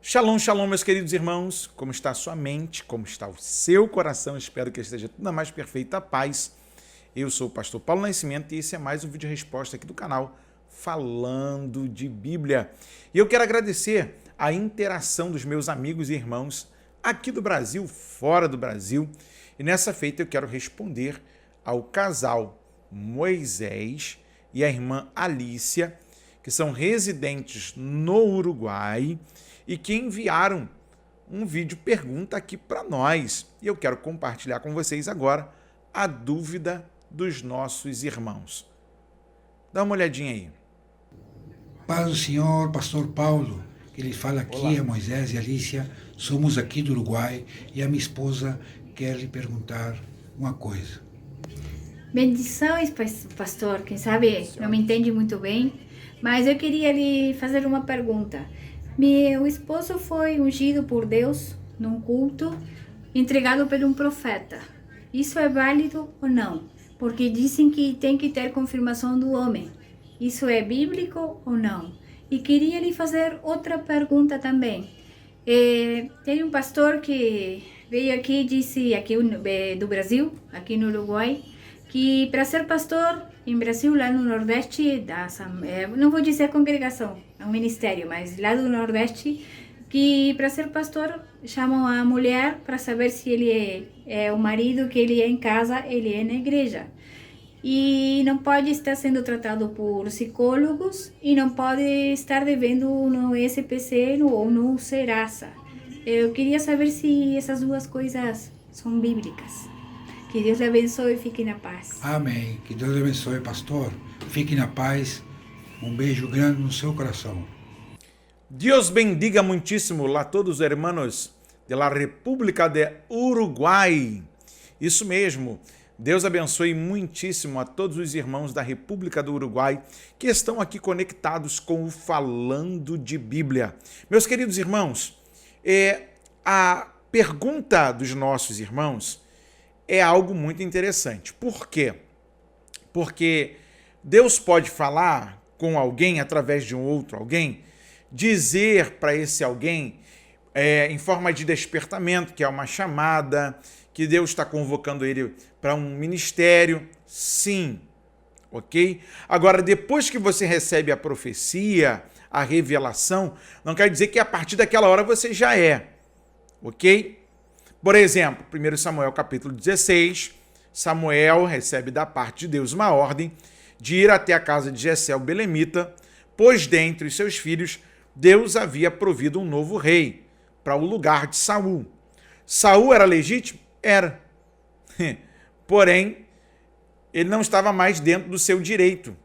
Shalom, shalom, meus queridos irmãos. Como está a sua mente? Como está o seu coração? Espero que esteja tudo na mais perfeita paz. Eu sou o pastor Paulo Nascimento e esse é mais um vídeo resposta aqui do canal Falando de Bíblia. E eu quero agradecer a interação dos meus amigos e irmãos aqui do Brasil, fora do Brasil. E nessa feita eu quero responder ao casal Moisés e a irmã Alícia, que são residentes no Uruguai e que enviaram um vídeo pergunta aqui para nós. E eu quero compartilhar com vocês agora a dúvida dos nossos irmãos. Dá uma olhadinha aí. Paz do Senhor, pastor Paulo, que ele fala aqui. Olá. É Moisés e Alícia, somos aqui do Uruguai e a minha esposa quer lhe perguntar uma coisa. Bendições, pastor. Quem sabe não me entende muito bem, mas eu queria lhe fazer uma pergunta. Meu esposo foi ungido por Deus num culto entregado por um profeta. Isso é válido ou não? Porque dizem que tem que ter confirmação do homem. Isso é bíblico ou não? E queria lhe fazer outra pergunta também. Tem um pastor que veio aqui e disse, aqui do Brasil, aqui no Uruguai, que para ser pastor em Brasil, lá no Nordeste, não vou dizer congregação, é um ministério, mas lá do Nordeste, que para ser pastor chamam a mulher para saber se ele é o marido, que ele é em casa, ele é na igreja. E não pode estar sendo tratado por psicólogos e não pode estar devendo no SPC ou no Serasa. Eu queria saber se essas duas coisas são bíblicas. Que Deus abençoe e fique na paz. Amém. Que Deus abençoe, pastor. Fique na paz. Um beijo grande no seu coração. Deus bendiga muitíssimo a todos os hermanos da República de Uruguai. Isso mesmo. Deus abençoe muitíssimo a todos os irmãos da República do Uruguai que estão aqui conectados com o Falando de Bíblia. Meus queridos irmãos, a pergunta dos nossos irmãos é algo muito interessante. Por quê? Porque Deus pode falar com alguém através de um outro alguém, dizer para esse alguém, em forma de despertamento, que é uma chamada, que Deus está convocando ele para um ministério. Sim, ok? Agora, depois que você recebe a profecia, a revelação, não quer dizer que a partir daquela hora você já é, ok? Por exemplo, 1 Samuel capítulo 16, Samuel recebe da parte de Deus uma ordem de ir até a casa de Jessé o belemita, pois dentre os seus filhos Deus havia provido um novo rei para o lugar de Saul. Saul era legítimo? Era. Porém, ele não estava mais dentro do seu direito,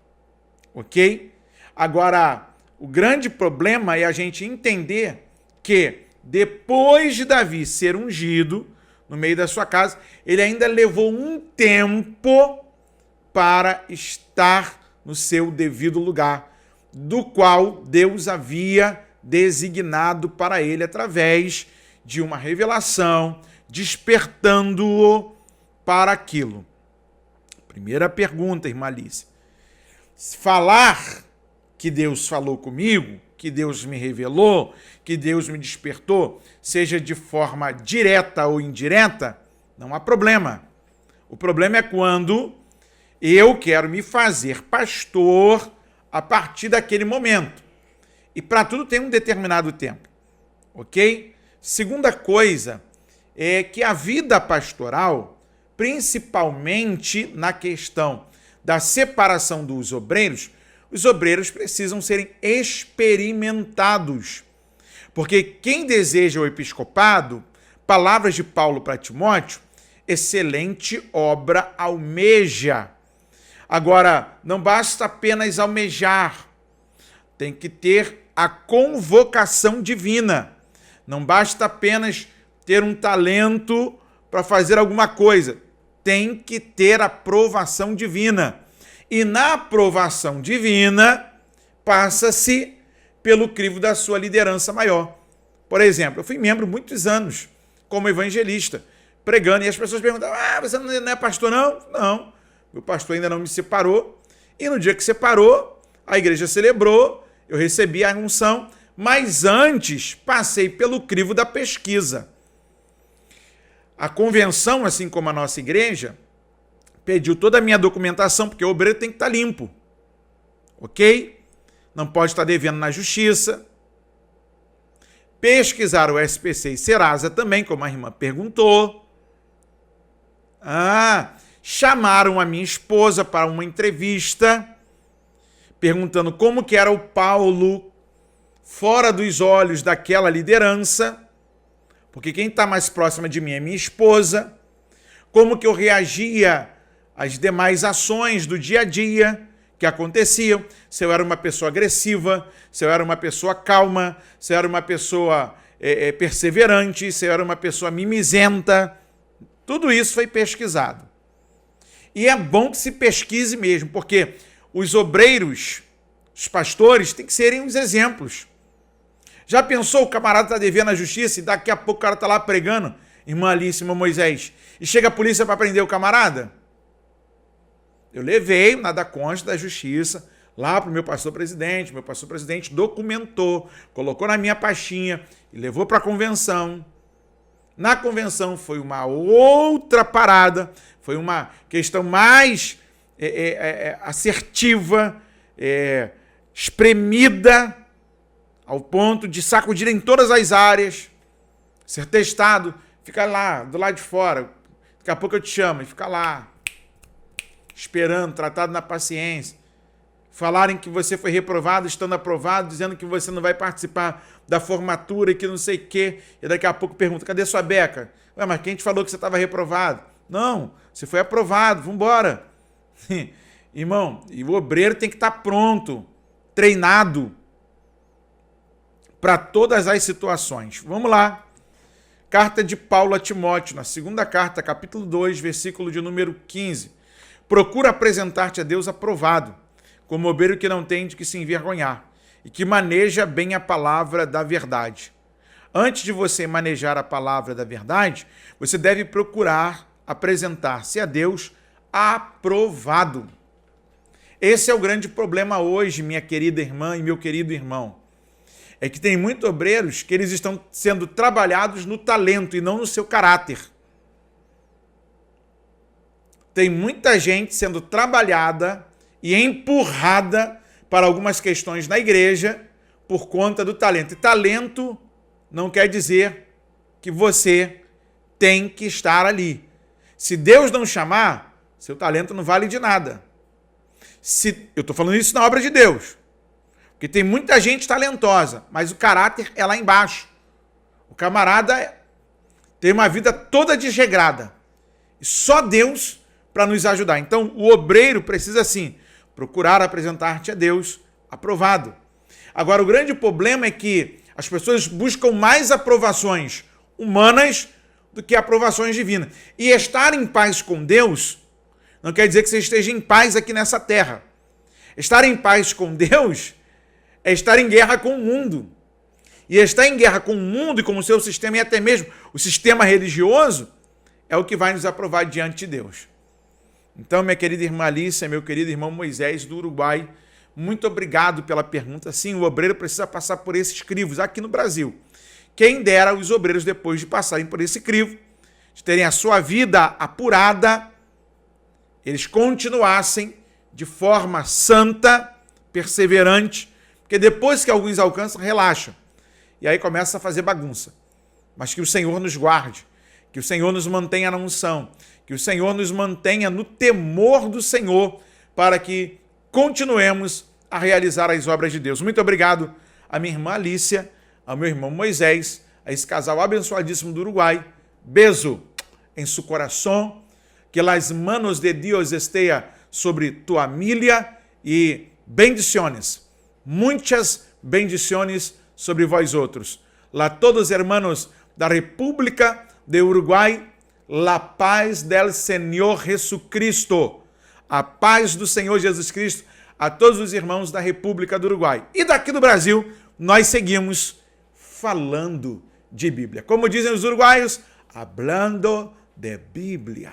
ok? Agora, o grande problema é a gente entender que depois de Davi ser ungido no meio da sua casa, ele ainda levou um tempo para estar no seu devido lugar, do qual Deus havia designado para ele através de uma revelação, despertando-o para aquilo. Primeira pergunta, irmã Alice. Falar que Deus falou comigo, que Deus me revelou, que Deus me despertou, seja de forma direta ou indireta, não há problema. O problema é quando eu quero me fazer pastor a partir daquele momento. E para tudo tem um determinado tempo, ok? Segunda coisa é que a vida pastoral, principalmente na questão da separação dos obreiros, os obreiros precisam serem experimentados. Porque quem deseja o episcopado, palavras de Paulo para Timóteo, excelente obra almeja. Agora, não basta apenas almejar, tem que ter a convocação divina. Não basta apenas ter um talento para fazer alguma coisa, tem que ter a aprovação divina. E na aprovação divina, passa-se pelo crivo da sua liderança maior. Por exemplo, eu fui membro muitos anos como evangelista, pregando, e as pessoas perguntam, você não é pastor não? Não, meu pastor ainda não me separou, e no dia que separou, a igreja celebrou, eu recebi a unção, mas antes passei pelo crivo da pesquisa. A convenção, assim como a nossa igreja, pediu toda a minha documentação, porque o obreiro tem que estar limpo, ok? Não pode estar devendo na justiça. Pesquisaram o SPC e Serasa também, como a irmã perguntou. Chamaram a minha esposa para uma entrevista, perguntando como que era o Paulo fora dos olhos daquela liderança, porque quem está mais próxima de mim é minha esposa, como que eu reagia às demais ações do dia a dia que aconteciam, se eu era uma pessoa agressiva, se eu era uma pessoa calma, se eu era uma pessoa perseverante, se eu era uma pessoa mimizenta. Tudo isso foi pesquisado. E é bom que se pesquise mesmo, porque os obreiros, os pastores, têm que serem os exemplos. Já pensou, o camarada está devendo a justiça e daqui a pouco o cara está lá pregando, irmã Alice, irmão Moisés, e chega a polícia para prender o camarada? Eu levei nada consta da justiça lá para o meu pastor presidente documentou, colocou na minha pastinha e levou para a convenção. Na convenção foi uma outra parada, foi uma questão mais assertiva, espremida, ao ponto de sacudir em todas as áreas, ser testado, fica lá, do lado de fora, daqui a pouco eu te chamo, e fica lá, esperando, tratado na paciência, falarem que você foi reprovado, estando aprovado, dizendo que você não vai participar da formatura e que não sei o quê, e daqui a pouco pergunta, cadê sua beca? Ué, mas quem te falou que você estava reprovado? Não, você foi aprovado, vamos embora. Irmão, e o obreiro tem que estar pronto, treinado para todas as situações. Vamos lá. Carta de Paulo a Timóteo, na segunda carta, capítulo 2, versículo de número 15. Procura apresentar-te a Deus aprovado, como obreiro que não tem de que se envergonhar, e que maneja bem a palavra da verdade. Antes de você manejar a palavra da verdade, você deve procurar apresentar-se a Deus aprovado. Esse é o grande problema hoje, minha querida irmã e meu querido irmão. É que tem muitos obreiros que eles estão sendo trabalhados no talento e não no seu caráter. Tem muita gente sendo trabalhada e empurrada para algumas questões na igreja por conta do talento. E talento não quer dizer que você tem que estar ali. Se Deus não chamar, seu talento não vale de nada. Eu estou falando isso na obra de Deus. Porque tem muita gente talentosa, mas o caráter é lá embaixo. O camarada tem uma vida toda desregrada. E só Deus para nos ajudar. Então, o obreiro precisa, assim, procurar apresentar-te a Deus aprovado. Agora, o grande problema é que as pessoas buscam mais aprovações humanas do que aprovações divinas. E estar em paz com Deus não quer dizer que você esteja em paz aqui nessa terra. Estar em paz com Deus é estar em guerra com o mundo. E estar em guerra com o mundo e com o seu sistema, e até mesmo o sistema religioso, é o que vai nos aprovar diante de Deus. Então, minha querida irmã Alice, meu querido irmão Moisés, do Uruguai, muito obrigado pela pergunta. Sim, o obreiro precisa passar por esses crivos aqui no Brasil. Quem dera os obreiros, depois de passarem por esse crivo, de terem a sua vida apurada, eles continuassem de forma santa, perseverante, porque depois que alguns alcançam, relaxam. E aí começa a fazer bagunça. Mas que o Senhor nos guarde, que o Senhor nos mantenha na unção, que o Senhor nos mantenha no temor do Senhor, para que continuemos a realizar as obras de Deus. Muito obrigado a minha irmã Alícia, ao meu irmão Moisés, a esse casal abençoadíssimo do Uruguai. Beijo em su coração, que las manos de Dios esteja sobre tua família e bendiciones, muitas bendiciones sobre vós outros. Lá todos hermanos da República de Uruguai, la paz del Senhor Jesucristo, a paz do Senhor Jesus Cristo a todos os irmãos da República do Uruguai. E daqui do Brasil, nós seguimos falando de Bíblia. Como dizem os uruguaios, hablando de Bíblia.